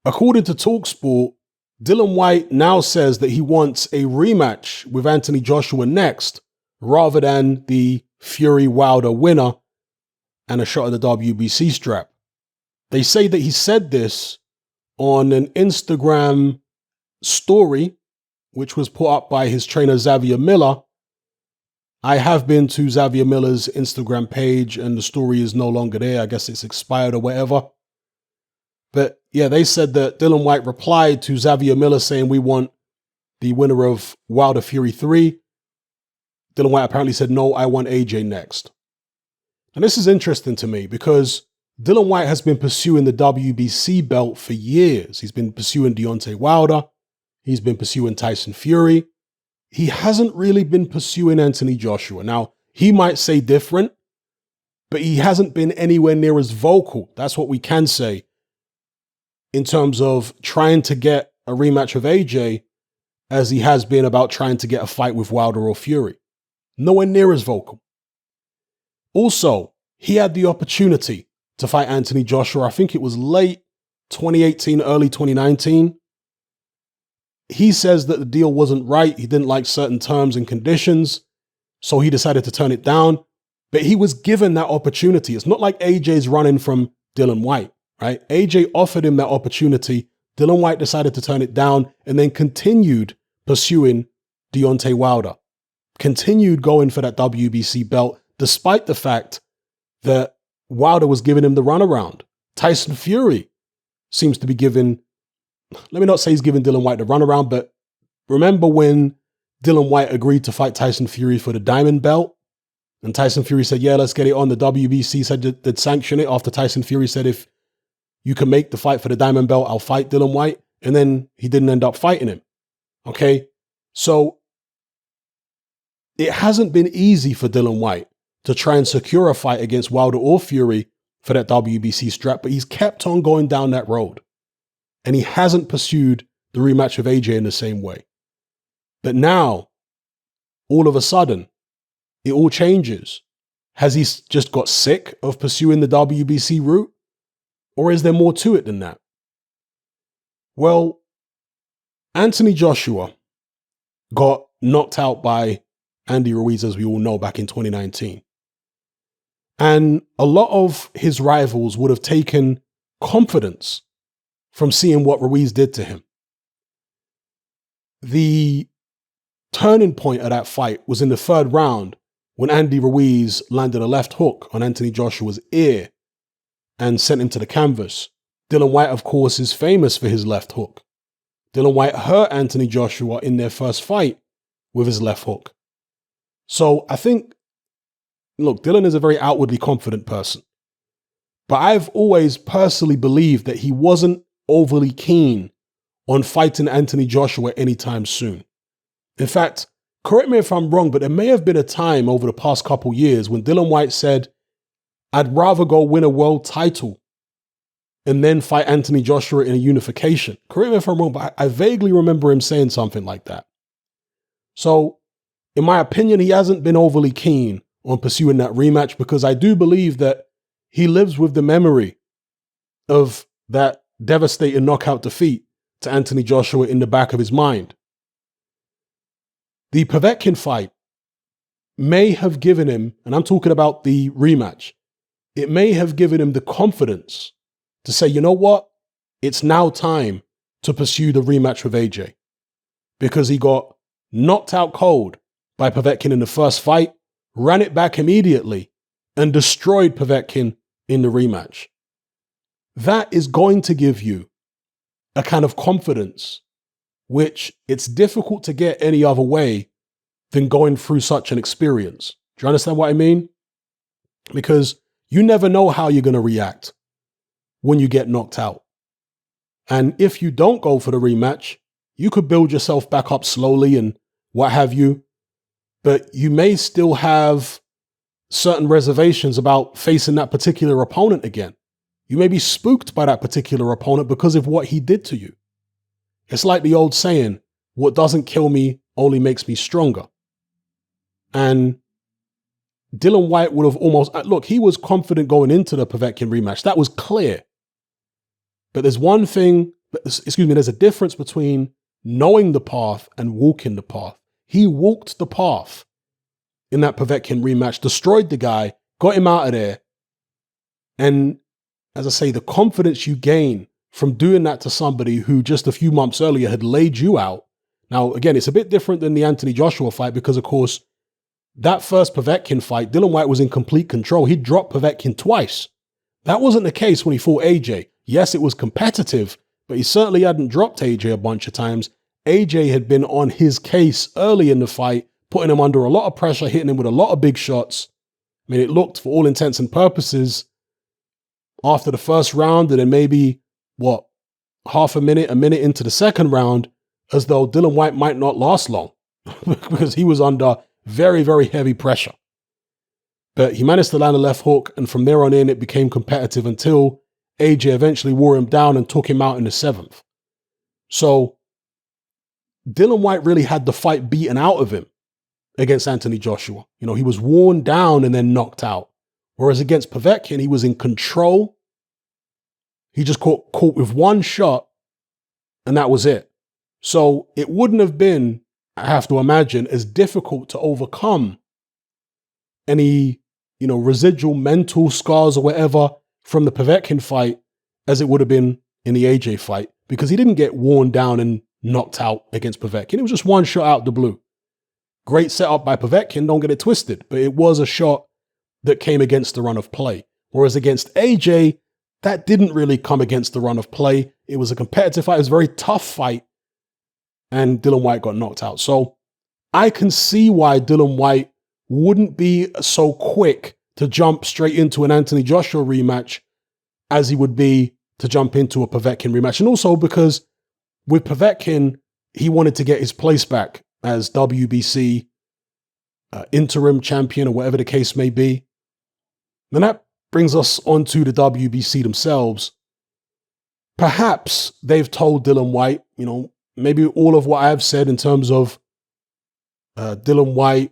According to TalkSport, Dillian Whyte now says that he wants a rematch with Anthony Joshua next, rather than the Fury Wilder winner and a shot at the WBC strap. They say that he said this on an Instagram story, which was put up by his trainer Xavier Miller. I have been to Xavier Miller's Instagram page and the story is no longer there. I guess it's expired or whatever. But yeah, they said that Dillian Whyte replied to Xavier Miller saying, "We want the winner of Wilder Fury 3. Dillian Whyte apparently said, "No, I want AJ next." And this is interesting to me because Dillian Whyte has been pursuing the WBC belt for years. He's been pursuing Deontay Wilder. He's been pursuing Tyson Fury. He hasn't really been pursuing Anthony Joshua. Now, he might say different, but he hasn't been anywhere near as vocal. That's what we can say in terms of trying to get a rematch of AJ as he has been about trying to get a fight with Wilder or Fury. Nowhere near as vocal. Also, he had the opportunity to fight Anthony Joshua. I think it was late 2018, early 2019. He says that the deal wasn't right. He didn't like certain terms and conditions, so he decided to turn it down. But he was given that opportunity. It's not like AJ's running from Dillian Whyte, right? AJ offered him that opportunity. Dillian Whyte decided to turn it down and then continued pursuing Deontay Wilder. Continued going for that WBC belt, despite the fact that Wilder was giving him the runaround. Tyson Fury seems to be giving, let me not say he's giving Dillian Whyte the runaround, but remember when Dillian Whyte agreed to fight Tyson Fury for the Diamond belt? And Tyson Fury said, yeah, let's get it on. The WBC said they'd sanction it after Tyson Fury said, if you can make the fight for the Diamond belt, I'll fight Dillian Whyte. And then he didn't end up fighting him. Okay? So it hasn't been easy for Dillian Whyte to try and secure a fight against Wilder or Fury for that WBC strap, but he's kept on going down that road. And he hasn't pursued the rematch of AJ in the same way. But now, all of a sudden, it all changes. Has he just got sick of pursuing the WBC route? Or is there more to it than that? Well, Anthony Joshua got knocked out by Andy Ruiz, as we all know, back in 2019. And a lot of his rivals would have taken confidence from seeing what Ruiz did to him. The turning point of that fight was in the third round when Andy Ruiz landed a left hook on Anthony Joshua's ear and sent him to the canvas. Dillian Whyte, of course, is famous for his left hook. Dillian Whyte hurt Anthony Joshua in their first fight with his left hook. So I think, look, Dillian is a very outwardly confident person. But I've always personally believed that he wasn't overly keen on fighting Anthony Joshua anytime soon. In fact, correct me if I'm wrong, but there may have been a time over the past couple years when Dillian Whyte said, I'd rather go win a world title and then fight Anthony Joshua in a unification. Correct me if I'm wrong, but I vaguely remember him saying something like that. So, in my opinion, he hasn't been overly keen on pursuing that rematch because I do believe that he lives with the memory of that devastating knockout defeat to Anthony Joshua in the back of his mind. The Povetkin fight may have given him, and I'm talking about the rematch, it may have given him the confidence to say, you know what? It's now time to pursue the rematch with AJ. Because he got knocked out cold by Povetkin in the first fight, ran it back immediately, and destroyed Povetkin in the rematch. That is going to give you a kind of confidence which it's difficult to get any other way than going through such an experience. Do you understand what I mean? Because you never know how you're going to react when you get knocked out. And if you don't go for the rematch, you could build yourself back up slowly and what have you, but you may still have certain reservations about facing that particular opponent again. You may be spooked by that particular opponent because of what he did to you. It's like the old saying, what doesn't kill me only makes me stronger. And Dillian Whyte would have almost, look, he was confident going into the Povetkin rematch. That was clear. But there's one thing, excuse me, there's a difference between knowing the path and walking the path. He walked the path in that Povetkin rematch, destroyed the guy, got him out of there. And as I say, the confidence you gain from doing that to somebody who just a few months earlier had laid you out. Now, again, it's a bit different than the Anthony Joshua fight because, of course, that first Povetkin fight, Dillian Whyte was in complete control. He dropped Povetkin twice. That wasn't the case when he fought AJ. Yes, it was competitive, but he certainly hadn't dropped AJ a bunch of times. AJ had been on his case early in the fight, putting him under a lot of pressure, hitting him with a lot of big shots. I mean, it looked, for all intents and purposes, after the first round and then maybe, half a minute into the second round, as though Dillian Whyte might not last long because he was under very, very heavy pressure. But he managed to land a left hook, and from there on in, it became competitive until AJ eventually wore him down and took him out in the 7th. So Dillian Whyte really had the fight beaten out of him against Anthony Joshua. You know, he was worn down and then knocked out. Whereas against Povetkin, he was in control. He just caught with one shot, and that was it. So it wouldn't have been, I have to imagine, as difficult to overcome any, residual mental scars or whatever from the Povetkin fight as it would have been in the AJ fight, because he didn't get worn down and knocked out against Povetkin. It was just one shot out the blue. Great setup by Povetkin, don't get it twisted, but it was a shot that came against the run of play. Whereas against AJ, that didn't really come against the run of play. It was a competitive fight. It was a very tough fight, and Dillian Whyte got knocked out. So I can see why Dillian Whyte wouldn't be so quick to jump straight into an Anthony Joshua rematch as he would be to jump into a Povetkin rematch. And also because with Povetkin, he wanted to get his place back as WBC interim champion or whatever the case may be. And that brings us onto the WBC themselves. Perhaps they've told Dillian Whyte, maybe all of what I've said in terms of Dillian Whyte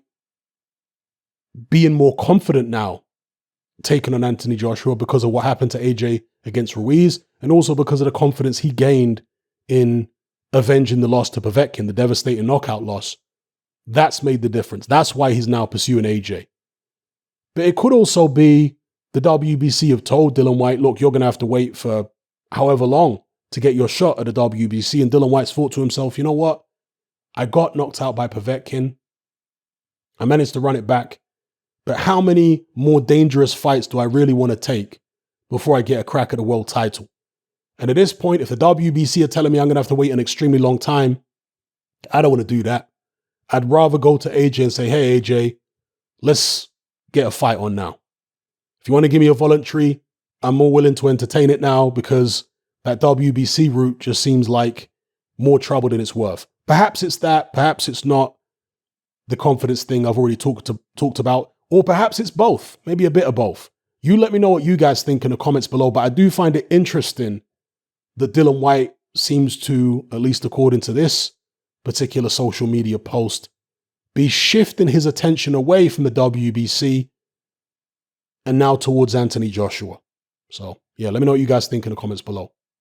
being more confident now taking on Anthony Joshua because of what happened to AJ against Ruiz, and also because of the confidence he gained in avenging the loss to Povetkin, the devastating knockout loss. That's made the difference. That's why he's now pursuing AJ. But it could also be the WBC have told Dillian Whyte, look, you're going to have to wait for however long to get your shot at the WBC. And Dillian Whyte's thought to himself, you know what? I got knocked out by Povetkin. I managed to run it back. But how many more dangerous fights do I really want to take before I get a crack at the world title? And at this point, if the WBC are telling me I'm going to have to wait an extremely long time, I don't want to do that. I'd rather go to AJ and say, hey, AJ, let's get a fight on now. If you want to give me a voluntary, I'm more willing to entertain it now, because that WBC route just seems like more trouble than it's worth. Perhaps it's that, perhaps it's not the confidence thing I've already talked about, or perhaps it's both, maybe a bit of both. You let me know what you guys think in the comments below, but I do find it interesting that Dillian Whyte seems to, at least according to this particular social media post, be shifting his attention away from the WBC and now towards Anthony Joshua. So yeah, let me know what you guys think in the comments below.